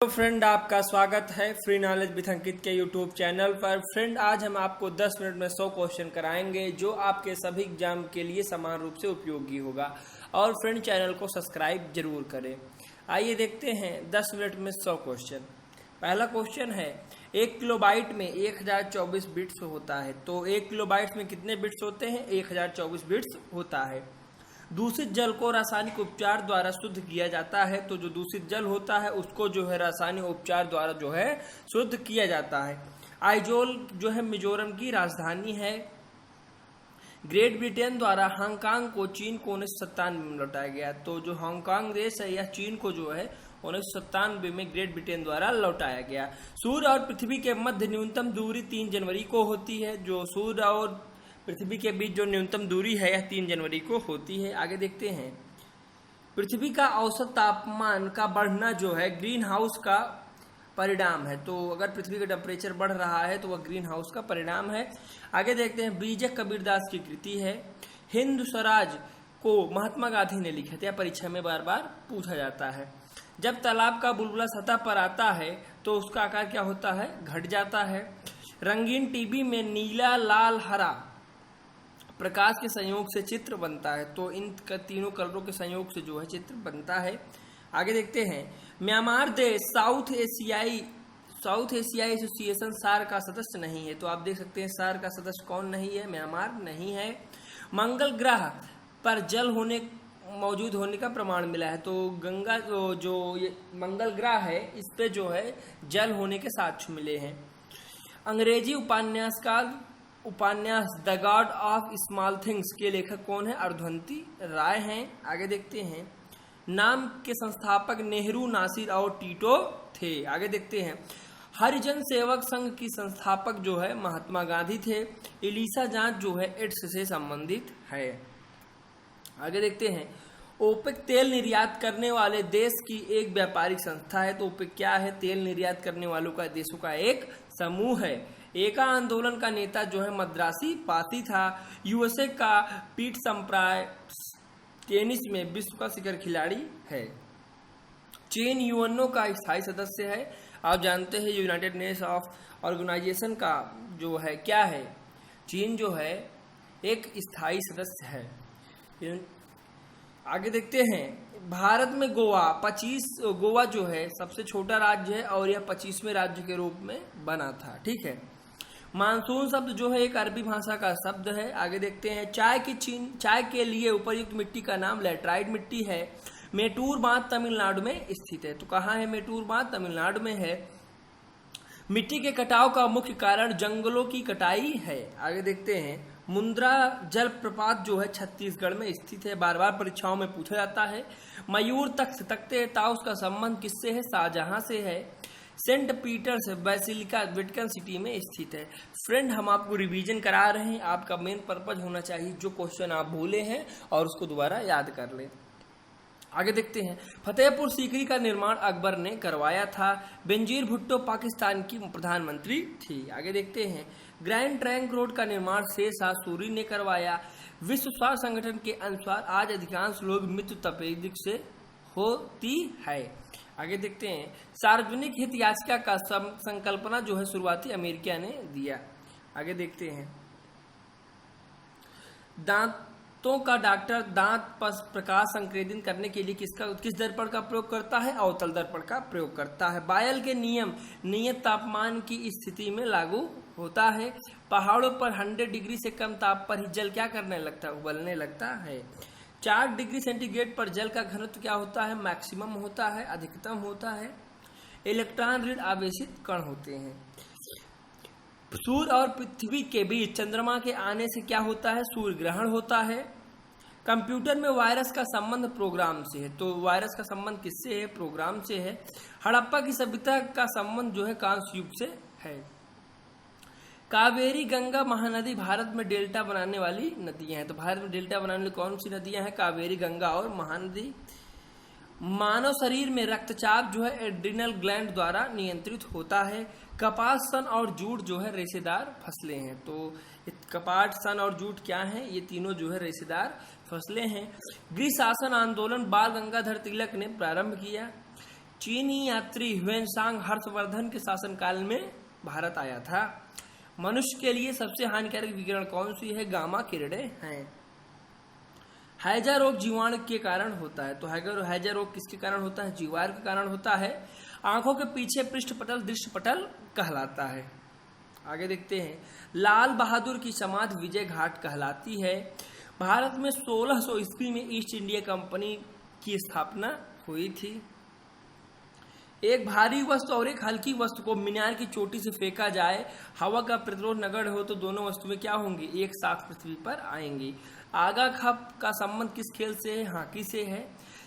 तो फ्रेंड, आपका स्वागत है फ्री नॉलेज विद अंकित के यूट्यूब चैनल पर। फ्रेंड, आज हम आपको 10 मिनट में 100 क्वेश्चन कराएंगे जो आपके सभी एग्जाम के लिए समान रूप से उपयोगी होगा। और फ्रेंड, चैनल को सब्सक्राइब जरूर करें। आइए देखते हैं 10 मिनट में 100 क्वेश्चन। पहला क्वेश्चन है, 1 किलोबाइट में 1024 बिट्स होता है। तो 1 किलोबाइट में कितने बिट्स होते हैं? 1024 बिट्स होता है। दूषित जल को रासायनिक उपचार द्वारा शुद्ध किया जाता है। तो जो दूषित जल होता है उसको जो है रासायनिक उपचार द्वारा जो है शुद्ध किया जाता है। आइजोल जो है मिजोरम की राजधानी है। ग्रेट ब्रिटेन द्वारा हांगकांग को चीन को 1997 में लौटाया गया। तो जो हांगकांग देश है यह चीन को जो है 1997 में ग्रेट ब्रिटेन द्वारा लौटाया गया। सूर्य और पृथ्वी के मध्य न्यूनतम दूरी 3 जनवरी को होती है। जो सूर्य और पृथ्वी के बीच जो न्यूनतम दूरी है यह 3 जनवरी को होती है। आगे देखते हैं, पृथ्वी का औसत तापमान का बढ़ना जो है ग्रीन हाउस का परिणाम है। तो अगर पृथ्वी का टेम्परेचर बढ़ रहा है तो वह ग्रीन हाउस का परिणाम है। आगे देखते हैं, बीजक कबीरदास की कृति है। हिंद स्वराज को महात्मा गांधी ने लिखा था। परीक्षा में बार बार पूछा जाता है। जब तालाब का बुलबुला सतह पर आता है तो उसका आकार क्या होता है? घट जाता है। रंगीन टीवी में नीला, लाल, हरा प्रकाश के संयोग से चित्र बनता है। तो इन तीनों कलरों के संयोग से जो है चित्र बनता है। आगे देखते हैं, म्यांमार देश साउथ एशियाई एसोसिएशन सार का सदस्य नहीं है। तो आप देख सकते हैं सार का सदस्य कौन नहीं है? म्यांमार नहीं है। मंगल ग्रह पर जल मौजूद होने का प्रमाण मिला है। तो गंगा जो ये मंगल ग्रह है इस पे जो है जल होने के साक्ष्य मिले हैं। अंग्रेजी उपन्यास the God of small things के लेखक कौन है? अरुंधति राय हैं। आगे देखते हैं, नाम के संस्थापक नेहरू, नासिर और टीटो थे। आगे देखते हैं, हरिजन सेवक संघ की संस्थापक जो है महात्मा गांधी थे। एलिसा जांच जो है एड्स से संबंधित है। आगे देखते हैं, ओपेक तेल निर्यात करने वाले देश की एक व्यापारिक संस्था है। तो ओपेक क्या है? तेल निर्यात करने वालों का देशों का एक समूह है। एका आंदोलन का नेता जो है मद्रासी पाती था। यूएसए का पीट संप्राय टेनिस में विश्व का शिखर खिलाड़ी है। चीन यूएनओ का स्थायी सदस्य है। आप जानते हैं यूनाइटेड नेशन ऑफ ऑर्गेनाइजेशन का जो है क्या है? चीन जो है एक स्थायी सदस्य है। आगे देखते हैं, भारत में गोवा जो है सबसे छोटा राज्य है और यह 25वें राज्य के रूप में बना था। ठीक है। मानसून शब्द जो है एक अरबी भाषा का शब्द है। आगे देखते हैं, चाय के लिए उपयुक्त मिट्टी का नाम लैटराइट मिट्टी है। मेटूर बांध तमिलनाडु में स्थित है। तो कहाँ है मेटूर बांध? तमिलनाडु में है। मिट्टी के कटाव का मुख्य कारण जंगलों की कटाई है। आगे देखते हैं, मुंद्रा जलप्रपात जो है छत्तीसगढ़ में स्थित है। बार बार परीक्षाओं में पूछा जाता है। मयूर तख्ते ताउस का संबंध किससे है? शाहजहां से है। Saint Peter's Basilica Vatican City में स्थित है। फ्रेंड, हम आपको रिवीजन करा रहे हैं। आपका मेन पर्पज होना चाहिए जो क्वेश्चन आप भूले हैं और उसको दोबारा याद कर लें। आगे देखते हैं, फतेहपुर सीकरी का निर्माण अकबर ने करवाया था। बेनजीर भुट्टो पाकिस्तान की प्रधानमंत्री थी। आगे देखते हैं, ग्रैंड ट्रंक रोड का निर्माण शेरशाह सूरी ने करवाया। विश्व स्वास्थ्य संगठन के अनुसार आज अधिकांश लोग मृत्यु तपेदिक से होती है। आगे देखते हैं, सार्वजनिक हित याचिका का संकल्पना जो है शुरुआती अमेरिका ने दिया। आगे देखते हैं, दांतों का डॉक्टर दांत पर प्रकाश संकेंद्रित करने के लिए किस दर्पण का प्रयोग करता है? अवतल दर्पण का प्रयोग करता है। बायल के नियम नियत तापमान की स्थिति में लागू होता है। पहाड़ों पर 100 डिग्री से कम ताप पर ही जल क्या करने लगता है? उबलने लगता है। 4 डिग्री सेंटीग्रेड पर जल का घनत्व क्या होता है? मैक्सिमम होता है, अधिकतम होता है। इलेक्ट्रॉन ऋण आवेशित कण होते हैं। सूर्य और पृथ्वी के बीच चंद्रमा के आने से क्या होता है? सूर्य ग्रहण होता है। कंप्यूटर में वायरस का संबंध प्रोग्राम से है। तो वायरस का संबंध किससे है? प्रोग्राम से है। हड़प्पा की सभ्यता का संबंध जो है कांस्य युग से है। कावेरी, गंगा, महानदी भारत में डेल्टा बनाने वाली नदियां हैं। तो भारत में डेल्टा बनाने वाली कौन सी नदियां हैं? कावेरी, गंगा और महानदी। मानव शरीर में रक्तचाप जो है एड्रिनल ग्लैंड द्वारा नियंत्रित होता है। कपास, सन और जूट जो है रेशेदार फसलें हैं। तो कपास, सन और जूट क्या है? ये तीनों जो है रेशेदार फसलें हैं। गृह शासन आंदोलन बाल गंगाधर तिलक ने प्रारंभ किया। चीनी यात्री ह्वेनसांग हर्षवर्धन के शासनकाल में भारत आया था। मनुष्य के लिए सबसे हानिकारक विकिरण कौन सी है? गामा किरणें हैं। हैजा रोग जीवाणु के कारण होता है, तो हैजा रोग किसके कारण होता है? जीवाणु के कारण होता है। आंखों के पीछे पृष्ठपटल दृश्यपटल कहलाता है। आगे देखते हैं, लाल बहादुर की समाधि विजय घाट कहलाती है। भारत में 1600 ईस्वी में ईस्ट इंडिया कंपनी की स्थापना हुई थी। एक भारी वस्तु और एक हल्की वस्तु को मीनार की चोटी से फेंका जाए, हवा का प्रतिरोध नगण्य हो तो दोनों वस्तुएं क्या होंगी? एक साथ पृथ्वी पर आएंगी। आगा खप का संबंध किस खेल से है? हॉकी से है।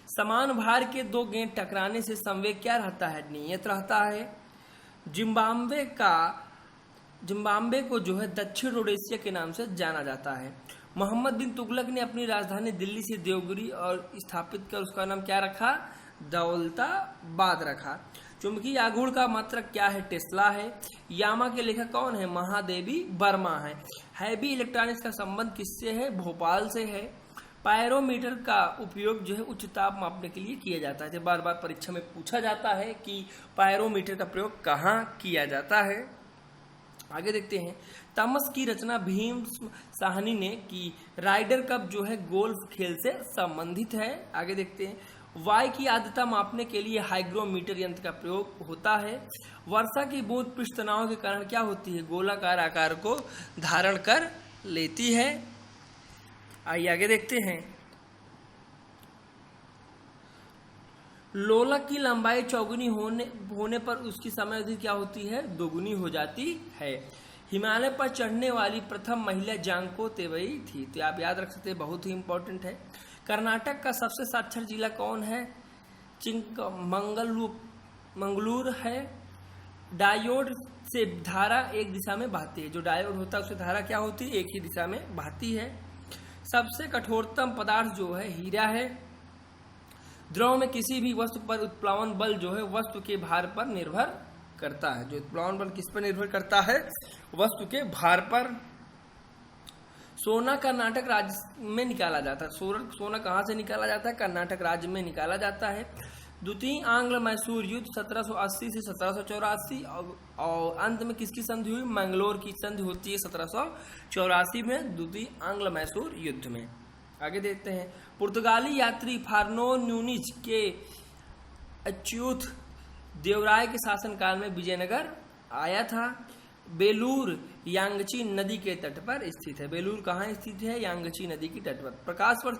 समान भार के दो गेंद टकराने से संवेग क्या रहता है? नियत रहता है। जिम्बाब्वे को जो है दक्षिण रोडेशिया के नाम से जाना जाता है। मोहम्मद बिन तुगलक ने अपनी राजधानी दिल्ली से देवगिरी और स्थापित कर उसका नाम क्या रखा? दौलताबाद रखा। चुंबकीय आघूर्ण का मात्रक क्या है? टेस्ला है। यामा के लेखक कौन है? महादेवी वर्मा है। हैवी इलेक्ट्रॉनिक्स का संबंध किससे है? भोपाल से है। पायरोमीटर का उपयोग जो है उच्च ताप मापने के लिए किया जाता है। बार बार परीक्षा में पूछा जाता है कि पायरोमीटर का प्रयोग कहाँ किया जाता है। आगे देखते हैं, तमस की रचना भीम साहनी ने की। राइडर कप जो है गोल्फ खेल से संबंधित है। आगे देखते हैं, वायु की आर्द्रता मापने के लिए हाइग्रोमीटर यंत्र का प्रयोग होता है। वर्षा की बूंद पृष्ठ तनाव के कारण क्या होती है? गोलाकार आकार को धारण कर लेती है। आइए आगे देखते हैं, लोलक की लंबाई चौगुनी होने पर उसकी समय अवधि क्या होती है? दोगुनी हो जाती है। हिमालय पर चढ़ने वाली प्रथम महिला जांको तेवई थी, तो आप याद रख सकते हैं, बहुत ही इंपॉर्टेंट है। कर्नाटक का सबसे साक्षर जिला कौन है? मंगलूर है। डायोड से धारा एक दिशा में बहती है। जो डायोड होता है उससे धारा क्या होती है? एक ही दिशा में बहती है। सबसे कठोरतम पदार्थ जो है हीरा है। द्रव में किसी भी वस्तु पर उत्प्लावन बल जो है वस्तु के भार पर निर्भर करता है। जो उत्प्लावन बल किस पर निर्भर करता है? वस्तु के भार पर। सोना कर्नाटक राज्य में निकाला जाता है। सोना कहाँ से निकाला जाता है? कर्नाटक राज्य में निकाला जाता है। द्वितीय आंग्ल मैसूर युद्ध 1780 से 1784 और अंत में किसकी संधि हुई? मैंगलोर की संधि होती है 1784 में द्वितीय आंग्ल मैसूर युद्ध में। आगे देखते हैं, पुर्तगाली यात्री फार्नो न्यूनिज के अच्युत देवराय के शासनकाल में विजयनगर आया था। बेलूर यांगची नदी के तट पर स्थित है। बेलूर कहाँ स्थित है? यांगची नदी के तट पर। प्रकाश वर्ष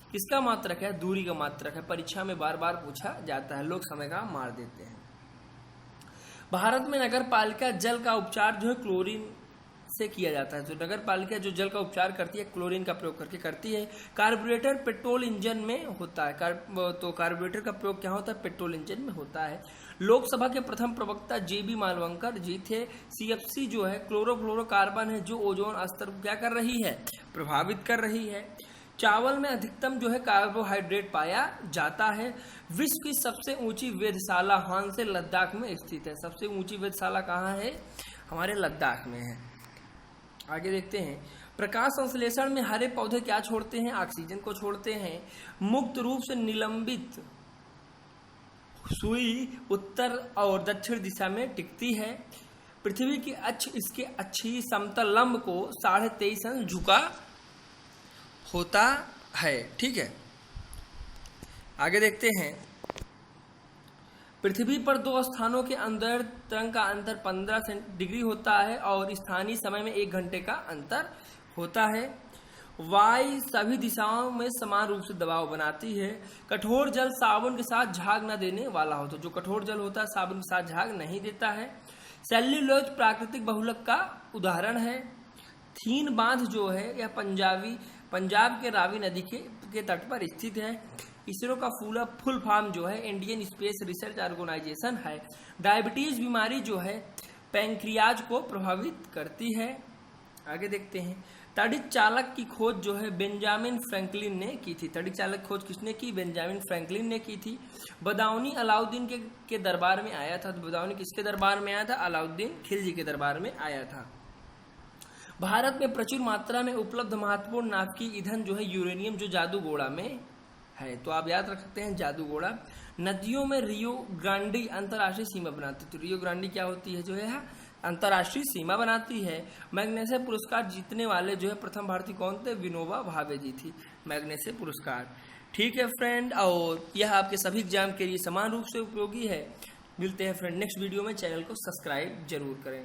किसका मात्रक है? दूरी का मात्रक है। परीक्षा में बार बार पूछा जाता है, लोग समय का मार देते हैं। भारत में नगर पालिका जल का उपचार जो है क्लोरीन से किया जाता है। जो नगर पालिका जो जल का उपचार करती है क्लोरीन का प्रयोग करके करती है। कार्बोरेटर पेट्रोल इंजन में होता है। तो कार्बोरेटर का प्रयोग क्या होता है? पेट्रोल इंजन में होता है। लोकसभा के प्रथम प्रवक्ता जेबी मालवंकर जी थे। सीएफसी जो है क्लोरोफ्लोरोकार्बन है जो ओजोन स्तर को क्या कर रही है? प्रभावित कर रही है। चावल में अधिकतम जो है कार्बोहाइड्रेट पाया जाता है। विश्व की सबसे ऊंची वेधशाला हांसे लद्दाख में स्थित है। सबसे ऊंची वेधशाला कहाँ है? हमारे लद्दाख में है। आगे देखते हैं, प्रकाश संश्लेषण में हरे पौधे क्या छोड़ते हैं? ऑक्सीजन को छोड़ते हैं। मुक्त रूप से निलंबित सुई उत्तर और दक्षिण दिशा में टिकती है। पृथ्वी की अक्ष इसके अक्षीय समतल लंब को 23.5 अंश झुका होता है। ठीक है, आगे देखते हैं, पृथ्वी पर दो स्थानों के अंदर तरंग का अंतर 15 डिग्री होता है और स्थानीय समय में 1 घंटे का अंतर होता है। वायु सभी दिशाओं में समान रूप से दबाव बनाती है। कठोर जल साबुन के साथ झाग न देने वाला होता है। जो कठोर जल होता है साबुन के साथ झाग नहीं देता है। सेल्यूलोज प्राकृतिक बहुलक का उदाहरण है। थीन बांध जो है यह पंजाब के रावी नदी के तट पर स्थित है। इसरो का फुल फॉर्म जो है इंडियन स्पेस रिसर्च ऑर्गेनाइजेशन है। डायबिटीज बीमारी जो है पैंक्रियाज को प्रभावित करती है। आगे देखते हैं, तड़ित चालक की खोज जो है बेंजामिन फ्रैंकलिन ने की थी। तड़ित चालक खोज किसने की? बेंजामिन फ्रैंकलिन ने की थी। बदाऊनी अलाउद्दीन के दरबार में आया था। तो बदाऊनी किसके दरबार में आया था? अलाउद्दीन खिलजी के दरबार में आया था। भारत में प्रचुर मात्रा में उपलब्ध महत्वपूर्ण नाभिकीय ईंधन जो है यूरेनियम जो जादूगोड़ा में है। तो आप याद रख सकते हैं जादूगोड़ा। नदियों में रियो ग्रांडी अंतर्राष्ट्रीय सीमा बनाती है। तो रियो ग्रांडी क्या होती है, जो है अंतर्राष्ट्रीय सीमा बनाती है। मैग्नेसे पुरस्कार जीतने वाले जो है प्रथम भारतीय कौन थे, विनोबा भावे जी थी मैग्नेसे पुरस्कार। ठीक है फ्रेंड, और यह आपके सभी एग्जाम के लिए समान रूप से उपयोगी है। मिलते हैं फ्रेंड नेक्स्ट वीडियो में, चैनल को सब्सक्राइब जरूर करें।